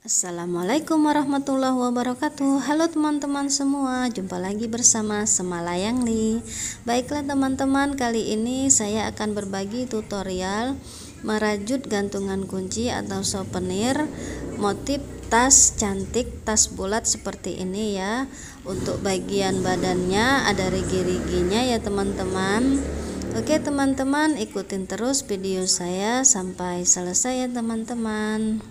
Assalamualaikum warahmatullahi wabarakatuh. Halo teman-teman semua, jumpa lagi bersama Semalayang Li. Baiklah teman-teman, kali ini saya akan berbagi tutorial merajut gantungan kunci atau souvenir motif tas cantik, tas bulat seperti ini ya. Untuk bagian badannya ada rigi-riginya ya teman-teman. Oke teman-teman, ikutin terus video saya sampai selesai ya teman-teman.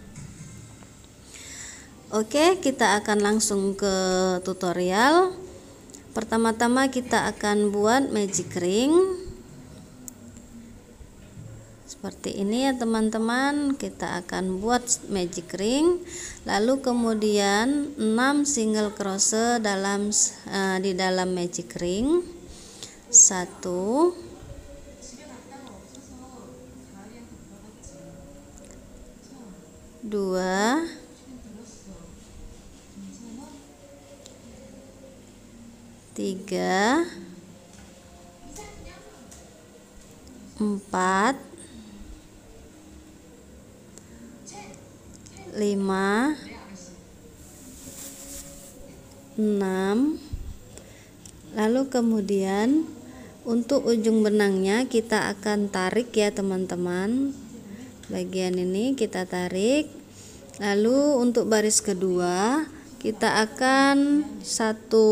Oke, kita akan langsung ke tutorial. Pertama-tama kita akan buat magic ring seperti ini ya teman-teman. Kita akan buat magic ring, lalu kemudian 6 single crochet di dalam magic ring. 1 2 3 4 5 6. Lalu kemudian untuk ujung benangnya kita akan tarik ya teman-teman. Bagian ini kita tarik. Lalu untuk baris kedua kita akan satu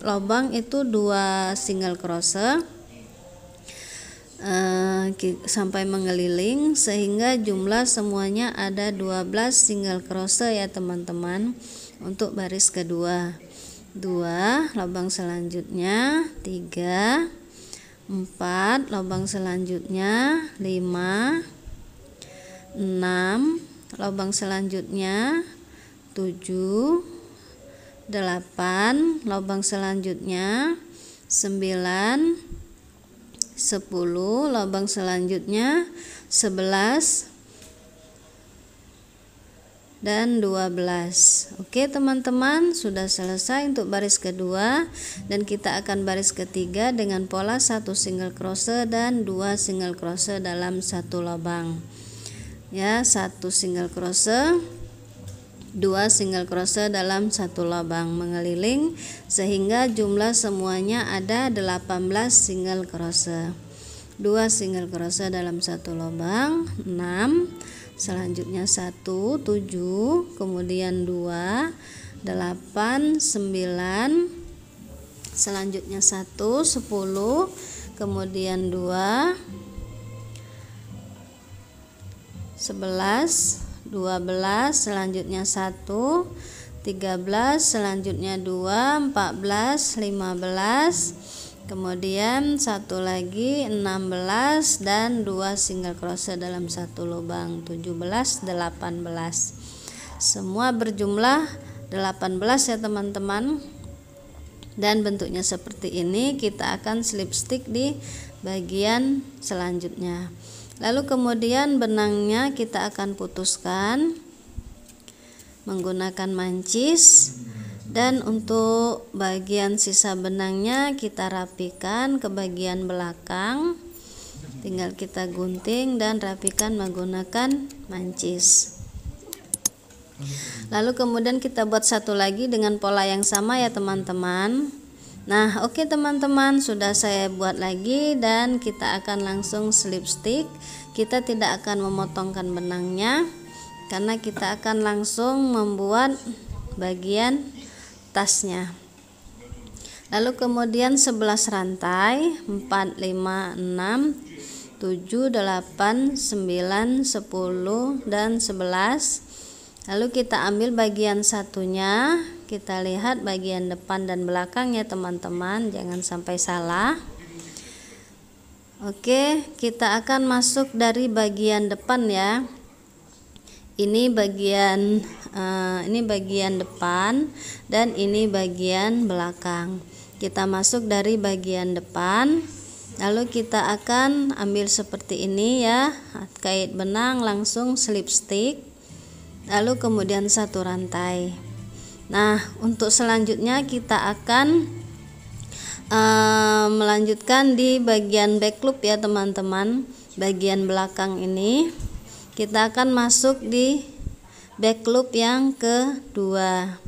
lubang itu 2 single crochet sampai mengeliling sehingga jumlah semuanya ada 12 single crochet ya teman-teman. Untuk baris kedua 2 lubang selanjutnya 3 4 lubang selanjutnya 5 6 lubang selanjutnya 7 8 lubang selanjutnya 9 10 lubang selanjutnya 11 dan 12. Oke teman-teman, sudah selesai untuk baris kedua dan kita akan baris ketiga dengan pola 1 single crochet dan 2 single crochet dalam satu lubang ya. 1 single crochet 2 single crochet dalam satu lubang mengeliling sehingga jumlah semuanya ada 18 single crochet. 2 single crochet dalam satu lubang 6, selanjutnya 1 7, kemudian 2 8 9, selanjutnya 1 10, kemudian 2 11 12, selanjutnya 1 13, selanjutnya 2 14 15, kemudian satu lagi 16 dan 2 single crochet dalam satu lubang 17 18. Semua berjumlah 18 ya teman-teman. Dan bentuknya seperti ini, kita akan slip stick di bagian selanjutnya. Lalu kemudian benangnya kita akan putuskan menggunakan mancis, dan untuk bagian sisa benangnya kita rapikan ke bagian belakang. Tinggal kita gunting dan rapikan menggunakan mancis. Lalu kemudian kita buat satu lagi dengan pola yang sama ya teman-teman. Nah oke teman-teman, sudah saya buat lagi dan kita akan langsung slip stick. Kita tidak akan memotongkan benangnya karena kita akan langsung membuat bagian tasnya. Lalu kemudian 11 rantai 4 5 6 7 8 9 10 dan 11. Lalu kita ambil bagian satunya, kita lihat bagian depan dan belakang ya teman-teman, jangan sampai salah. Oke, kita akan masuk dari bagian depan ya. Ini bagian depan dan ini bagian belakang. Kita masuk dari bagian depan, lalu kita akan ambil seperti ini ya, kait benang langsung slip stick. Lalu kemudian satu rantai. Nah untuk selanjutnya kita akan melanjutkan di bagian back loop ya teman-teman. Bagian belakang ini kita akan masuk di back loop yang kedua.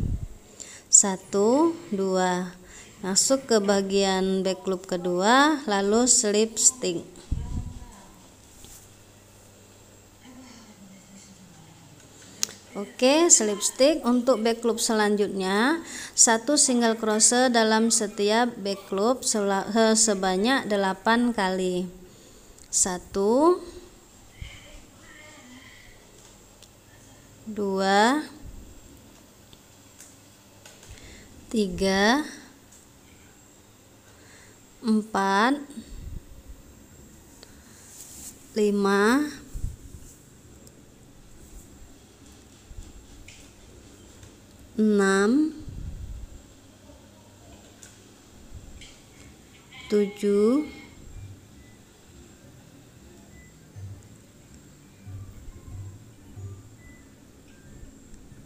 1 2, masuk ke bagian back loop kedua, lalu slip stitch. Oke, slip stitch. Untuk back loop selanjutnya, 1 single crochet dalam setiap back loop sebanyak 8 kali. 1 2 3 4 5 6 7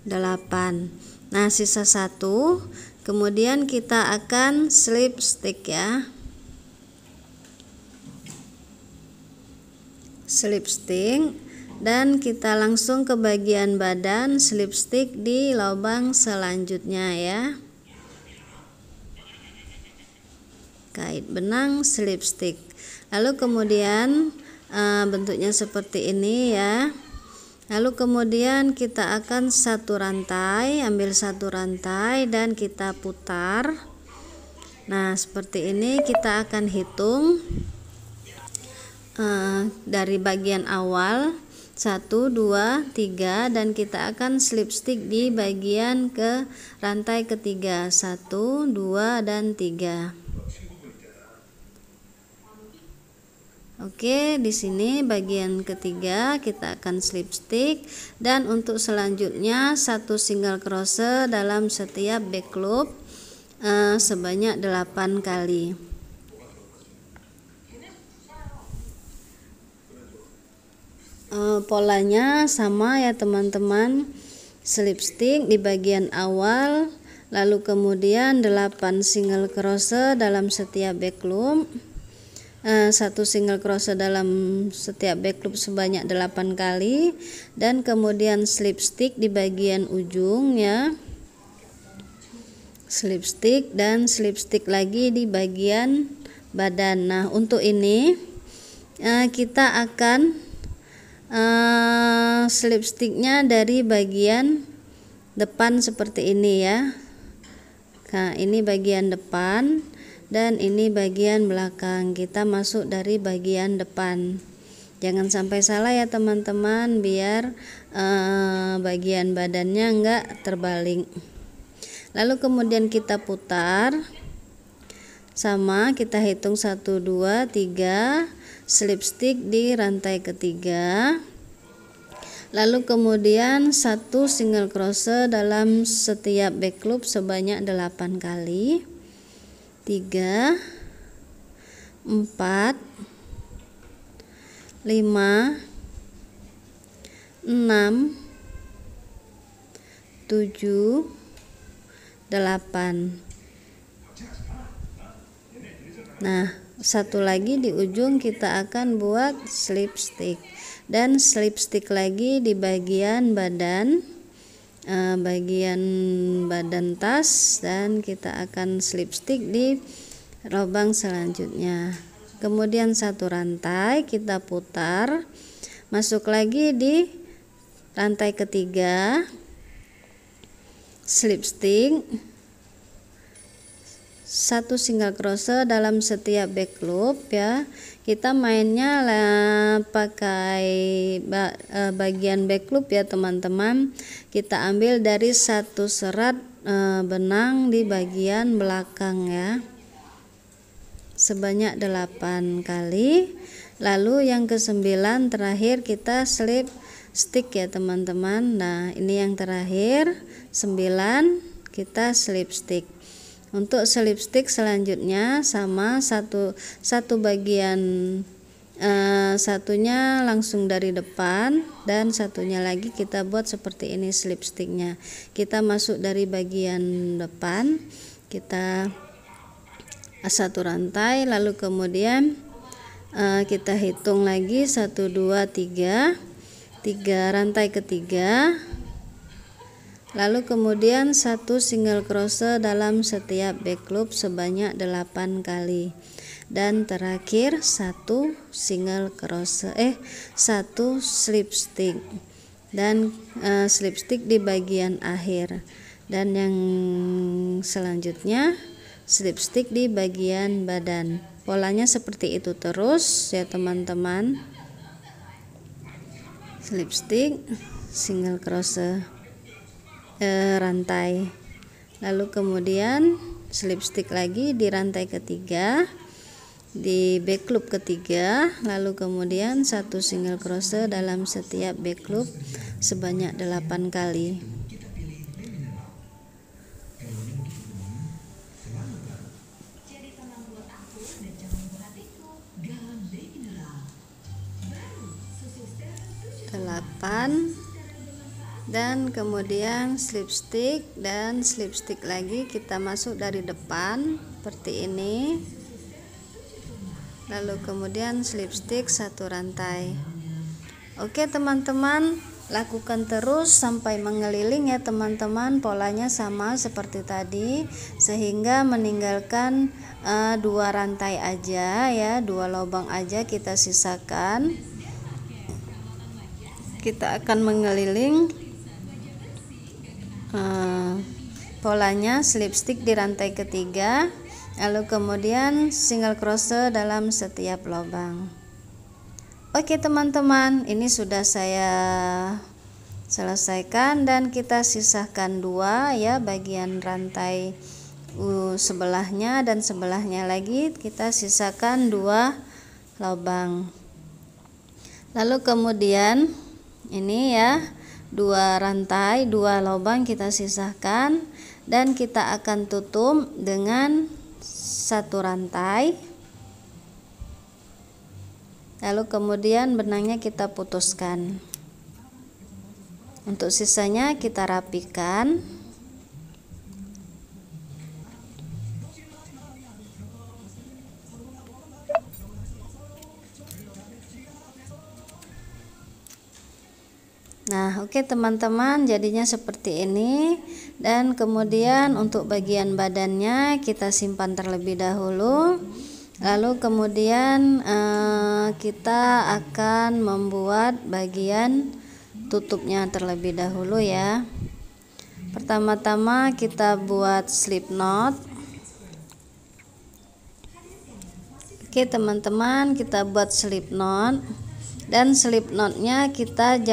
8. Nah, sisa 1. Kemudian kita akan slip stitch ya. Slip stitch dan kita langsung ke bagian badan, slip stitch di lubang selanjutnya ya. Kait benang, slip stitch. Lalu kemudian bentuknya seperti ini ya. Lalu kemudian kita akan satu rantai, ambil satu rantai dan kita putar. Nah, seperti ini kita akan hitung dari bagian awal 1 2 3 dan kita akan slip stitch di bagian ke rantai ketiga 1 2 dan 3. Oke, di sini bagian ketiga kita akan slip stitch dan untuk selanjutnya 1 single crochet dalam setiap back loop sebanyak 8 kali. Polanya sama ya teman-teman, slip stitch di bagian awal, lalu kemudian 8 single crochet dalam setiap back loop, 1 single crochet dalam setiap back loop sebanyak 8 kali, dan kemudian slip stitch di bagian ujung ya, slip stitch dan slip stitch lagi di bagian badan. Nah, untuk ini kita akan slip stitchnya dari bagian depan seperti ini ya. Nah, ini bagian depan dan ini bagian belakang. Kita masuk dari bagian depan, jangan sampai salah ya teman-teman, biar bagian badannya enggak terbalik. Lalu kemudian kita putar, sama kita hitung 1 2 3, slip stitch di rantai ketiga, lalu kemudian 1 single crochet dalam setiap back loop sebanyak 8 kali, 3 4 5 6 7 8. Nah, satu lagi di ujung kita akan buat slip stitch dan slip stitch lagi di bagian badan, tas, dan kita akan slip stitch di lubang selanjutnya. Kemudian satu rantai kita putar, masuk lagi di rantai ketiga, slip stitch, 1 single crochet dalam setiap back loop ya. Kita mainnya pakai bagian back loop ya teman-teman. Kita ambil dari 1 serat benang di bagian belakang ya, sebanyak 8 kali. Lalu yang ke-9 terakhir kita slip stitch ya teman-teman. Nah, ini yang terakhir 9 kita slip stitch. Untuk slip stitch selanjutnya sama satu bagian, satunya langsung dari depan dan satunya lagi kita buat seperti ini slip stitchnya. Kita masuk dari bagian depan, kita satu rantai, lalu kemudian kita hitung lagi 1 2 3 rantai ketiga, Lalu kemudian 1 single crochet dalam setiap back loop sebanyak 8 kali. Dan terakhir 1 single crochet 1 slip stitch dan slip stitch di bagian akhir. Dan yang selanjutnya slip stitch di bagian badan. Polanya seperti itu terus ya teman-teman. Slip stitch, single crochet, rantai, lalu kemudian slip stitch lagi di rantai ketiga di back loop ketiga, lalu kemudian 1 single crochet dalam setiap back loop sebanyak 8 kali. Dan kemudian slip stitch dan slip stitch lagi, kita masuk dari depan seperti ini, lalu kemudian slip stitch 1 rantai. Oke teman-teman, lakukan terus sampai mengeliling ya teman-teman. Polanya sama seperti tadi, sehingga meninggalkan 2 rantai aja ya, 2 lubang aja kita sisakan. Kita akan mengeliling polanya slip stitch di rantai ketiga, lalu kemudian single crochet dalam setiap lubang. Oke teman-teman, ini sudah saya selesaikan dan kita sisahkan 2 ya, bagian rantai sebelahnya dan sebelahnya lagi kita sisakan 2 lubang. Lalu kemudian ini ya, 2 rantai 2 lubang kita sisahkan dan kita akan tutup dengan 1 rantai. Lalu kemudian benangnya kita putuskan. Untuk sisanya kita rapikan. Nah, oke teman-teman, jadinya seperti ini. Dan kemudian untuk bagian badannya kita simpan terlebih dahulu. Lalu kemudian kita akan membuat bagian tutupnya terlebih dahulu ya. Pertama-tama kita buat slip knot. Oke teman-teman, kita buat slip knot. Dan slip knotnya kita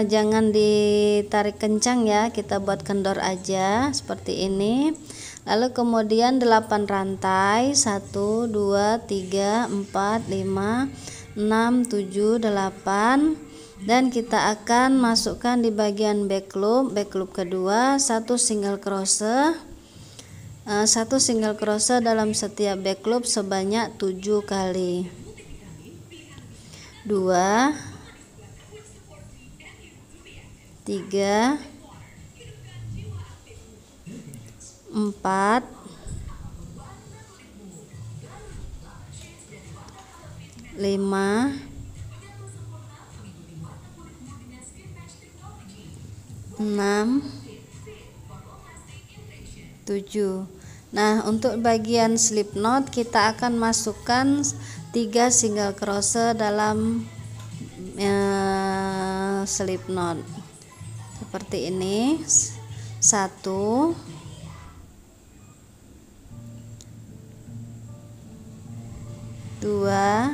jangan ditarik kencang ya, kita buat kendor aja seperti ini. Lalu kemudian 8 rantai, 1 2 3 4 5 6 7 8, dan kita akan masukkan di bagian back loop kedua 1 single crochet, 1 single crochet dalam setiap back loop sebanyak 7 kali. 2 3 4 5 6 7. Nah, untuk bagian slip knot kita akan masukkan 3 single crochet dalam slip knot seperti ini. 1 2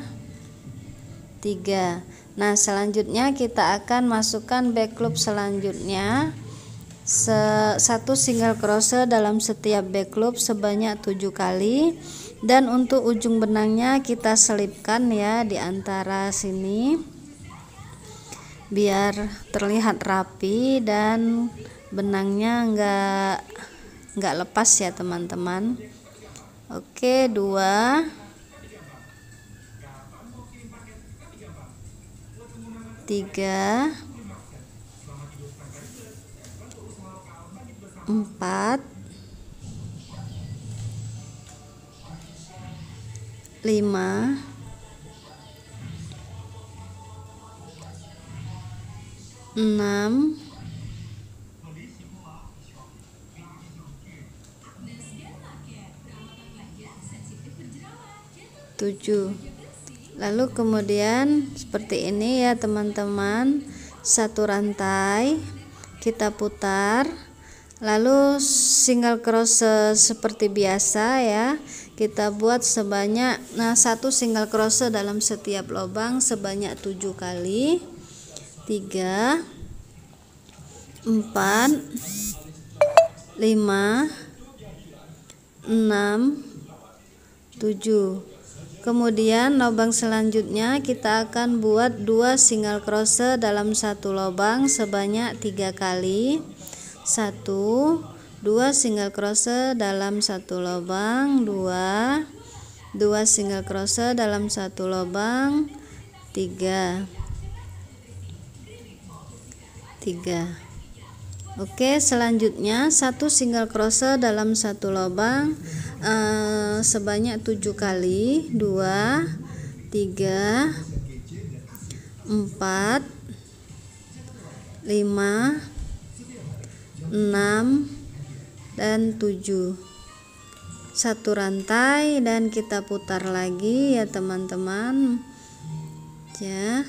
3. Nah, selanjutnya kita akan masukkan back loop selanjutnya 1 single crochet dalam setiap back loop sebanyak 7 kali. Dan untuk ujung benangnya kita selipkan ya di antara sini biar terlihat rapi dan benangnya enggak lepas ya teman-teman. Oke, 2 3 4 5 6 7. Lalu kemudian seperti ini ya teman-teman, satu rantai kita putar, lalu single crochet seperti biasa ya, kita buat sebanyak satu single crochet dalam setiap lubang sebanyak 7 kali. 3, 4, 5, 6, 7. Kemudian lubang selanjutnya kita akan buat 2 single crochet dalam satu lubang sebanyak 3 kali. 1, 2 single crochet dalam satu lubang, 2 single crochet dalam satu lubang, 3. Oke, selanjutnya 1 single crochet dalam satu lubang sebanyak 7 kali. 2, 3, 4, 5, 6, dan 7. Satu rantai dan kita putar lagi ya teman-teman ya.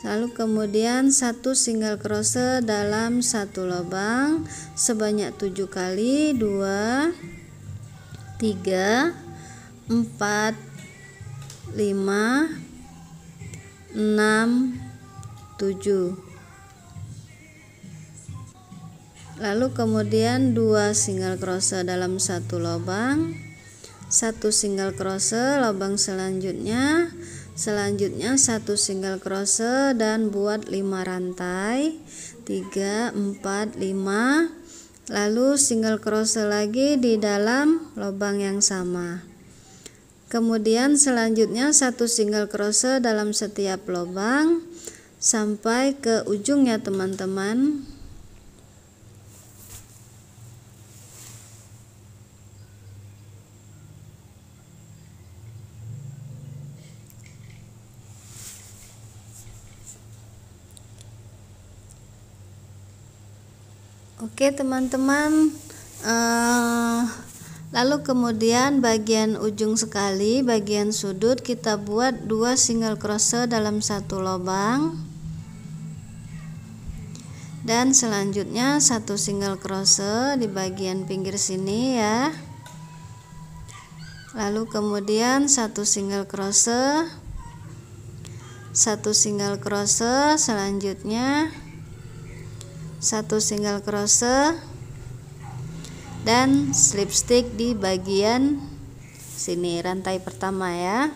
Lalu kemudian 1 single crochet dalam satu lubang sebanyak 7 kali. 2, 3, 4, 5, 6, 7. Lalu kemudian 2 single crochet dalam satu lubang, 1 single crochet lubang selanjutnya 1 single crochet dan buat 5 rantai, 3, 4, 5, lalu single crochet lagi di dalam lubang yang sama. Kemudian selanjutnya 1 single crochet dalam setiap lubang sampai ke ujung ya teman-teman. Oke teman-teman, lalu kemudian bagian ujung sekali, bagian sudut kita buat 2 single crochet dalam satu lubang, dan selanjutnya 1 single crochet di bagian pinggir sini ya. Lalu kemudian 1 single crochet, 1 single crochet, selanjutnya 1 single crochet dan slip stitch di bagian sini rantai pertama ya.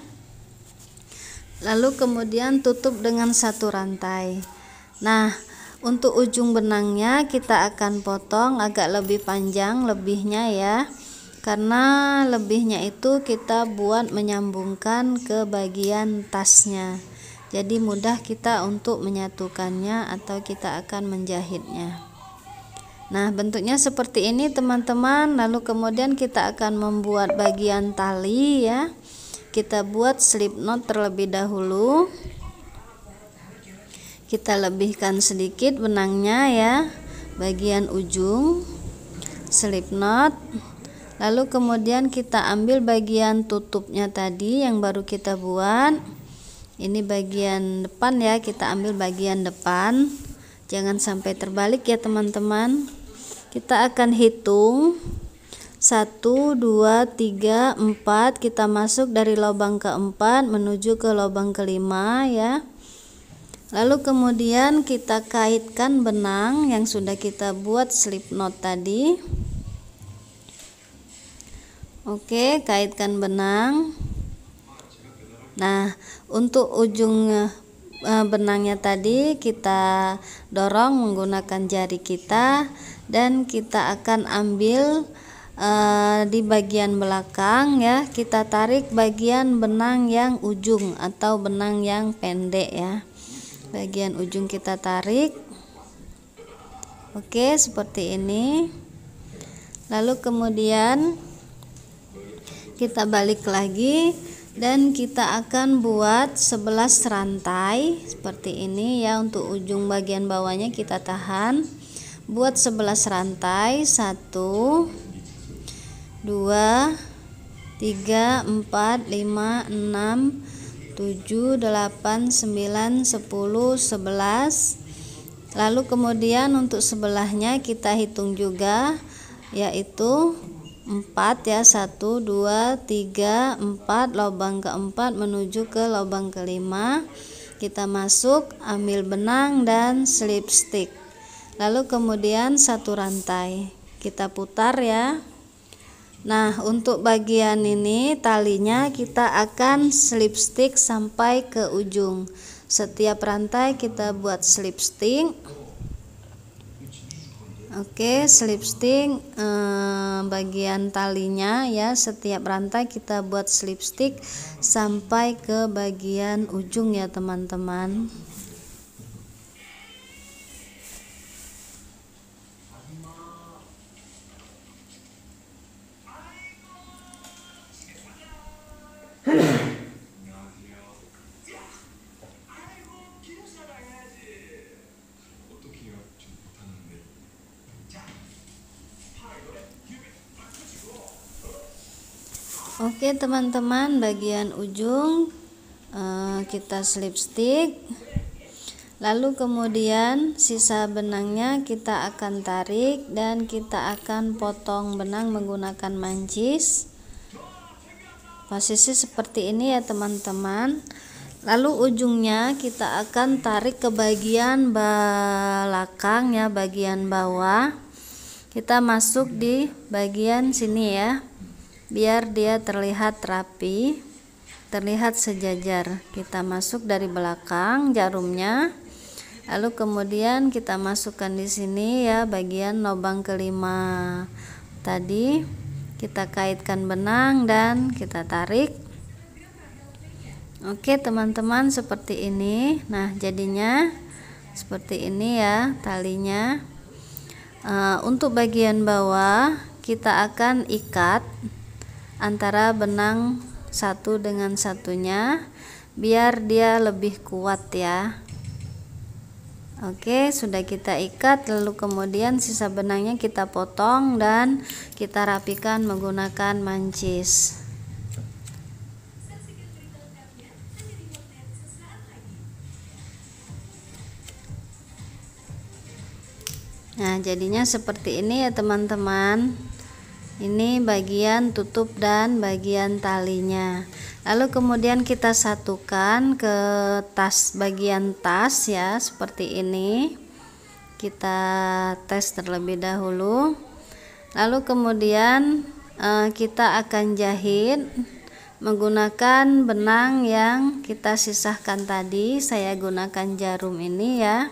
Lalu kemudian tutup dengan 1 rantai. Nah, untuk ujung benangnya kita akan potong agak lebih panjang lebihnya ya, karena lebihnya itu kita buat menyambungkan ke bagian tasnya. Jadi mudah kita untuk menyatukannya atau kita akan menjahitnya. Nah, bentuknya seperti ini teman-teman. Lalu kemudian kita akan membuat bagian tali ya. Kita buat slip knot terlebih dahulu. Kita lebihkan sedikit benangnya ya, bagian ujung slip knot. Lalu kemudian kita ambil bagian tutupnya tadi yang baru kita buat. Ini bagian depan ya, kita ambil bagian depan, jangan sampai terbalik ya teman-teman. Kita akan hitung 1, 2, 3, 4, kita masuk dari lubang keempat menuju ke lubang kelima ya. Lalu kemudian kita kaitkan benang yang sudah kita buat slip knot tadi. Oke, kaitkan benang. Nah, untuk ujung benangnya tadi kita dorong menggunakan jari kita, dan kita akan ambil di bagian belakang ya, kita tarik bagian benang yang ujung atau benang yang pendek ya, bagian ujung kita tarik. Oke, seperti ini. Lalu kemudian kita balik lagi dan kita akan buat 11 rantai seperti ini ya. Untuk ujung bagian bawahnya kita tahan, buat 11 rantai, 1, 2, 3, 3, 4, 5, 6, 7, 8, 9, 10, 11. Lalu kemudian untuk sebelahnya kita hitung juga, yaitu 4 ya, 1, 2, 3, 4, lubang keempat menuju ke lubang kelima. Kita masuk, ambil benang dan slip stick. Lalu kemudian satu rantai kita putar ya. Nah, untuk bagian ini talinya kita akan slip stick sampai ke ujung. Setiap rantai kita buat slip stick. Oke, slip stick bagian talinya ya, setiap rantai kita buat slip stick sampai ke bagian ujung ya teman-teman. Oke teman-teman, bagian ujung kita slip stick, lalu kemudian sisa benangnya kita akan tarik dan kita akan potong benang menggunakan mancis. Posisi seperti ini ya teman-teman. Lalu ujungnya kita akan tarik ke bagian belakang ya, bagian bawah. Kita masuk di bagian sini ya, biar dia terlihat rapi, terlihat sejajar. Kita masuk dari belakang jarumnya, lalu kemudian kita masukkan di sini ya, bagian lubang kelima tadi. Kita kaitkan benang dan kita tarik. Oke teman-teman, seperti ini. Nah, jadinya seperti ini ya talinya. Untuk bagian bawah kita akan ikat antara benang satu dengan satunya biar dia lebih kuat ya. Oke, sudah kita ikat, lalu kemudian sisa benangnya kita potong dan kita rapikan menggunakan mancis. Nah, jadinya seperti ini ya teman-teman. Ini bagian tutup dan bagian talinya. Lalu kemudian kita satukan ke bagian tas ya, seperti ini. Kita tes terlebih dahulu. Lalu kemudian kita akan jahit menggunakan benang yang kita sisahkan tadi. Saya gunakan jarum ini ya.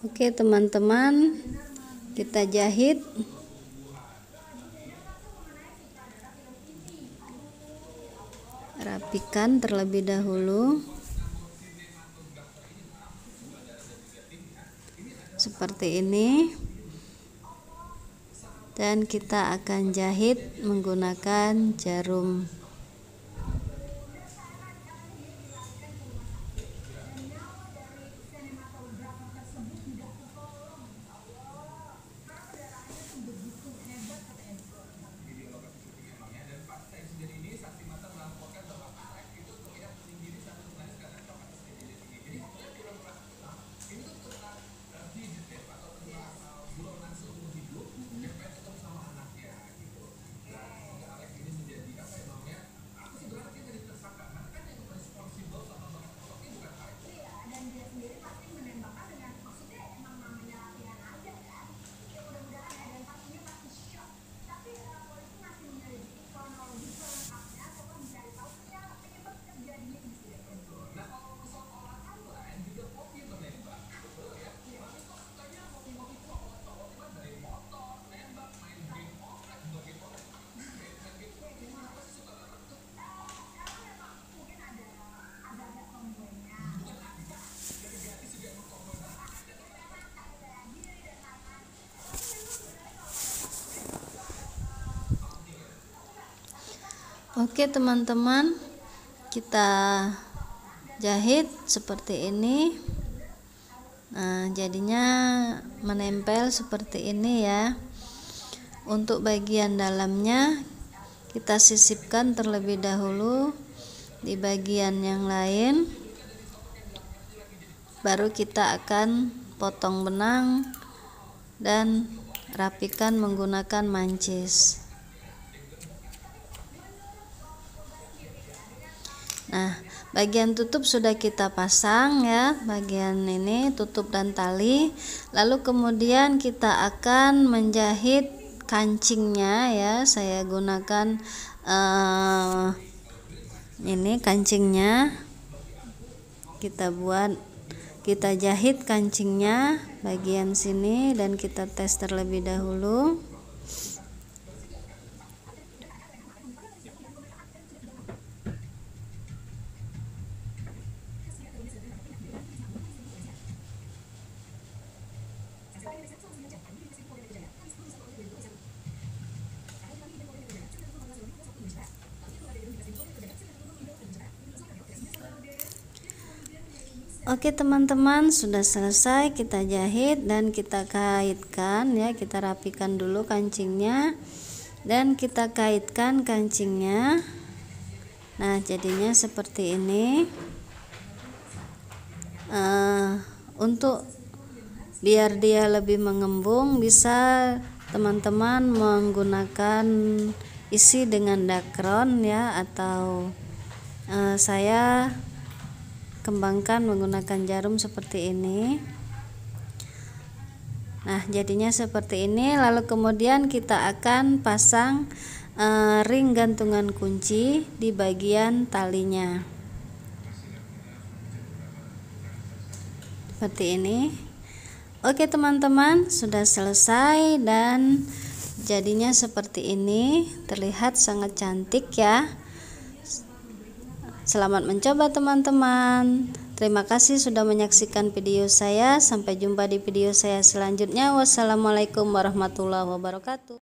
Oke teman-teman, kita jahit. Rapikan terlebih dahulu. Seperti ini. Dan kita akan jahit menggunakan jarum. Oke teman-teman, kita jahit seperti ini. Nah, jadinya menempel seperti ini ya. Untuk bagian dalamnya kita sisipkan terlebih dahulu di bagian yang lain, baru kita akan potong benang dan rapikan menggunakan mancis. Nah, bagian tutup sudah kita pasang ya, bagian ini tutup dan tali. Lalu kemudian kita akan menjahit kancingnya ya. Saya gunakan ini kancingnya. Kita jahit kancingnya bagian sini dan kita tes terlebih dahulu. Oke teman-teman, sudah selesai kita jahit dan kita kaitkan ya. Kita rapikan dulu kancingnya dan kita kaitkan kancingnya. Nah, jadinya seperti ini. Untuk biar dia lebih mengembung, bisa teman-teman menggunakan isi dengan dakron ya, atau saya kembangkan menggunakan jarum seperti ini. Nah, jadinya seperti ini. Lalu kemudian kita akan pasang ring gantungan kunci di bagian talinya seperti ini. Oke teman-teman, sudah selesai dan jadinya seperti ini. Terlihat sangat cantik ya. Selamat mencoba teman-teman. Terima kasih sudah menyaksikan video saya. Sampai jumpa di video saya selanjutnya. Wassalamualaikum warahmatullahi wabarakatuh.